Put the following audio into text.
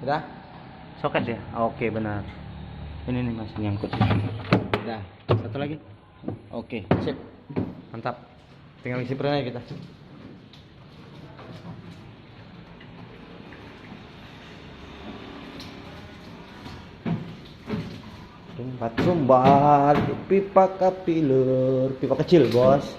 Udah? Soket ya? Oke, benar. Ini nih Mas, nyangkut. Udah. Satu lagi. Oke, sip. Mantap. Tinggal isi perannya kita. Tempat sumbat pipa kapiler, pipa kecil bos.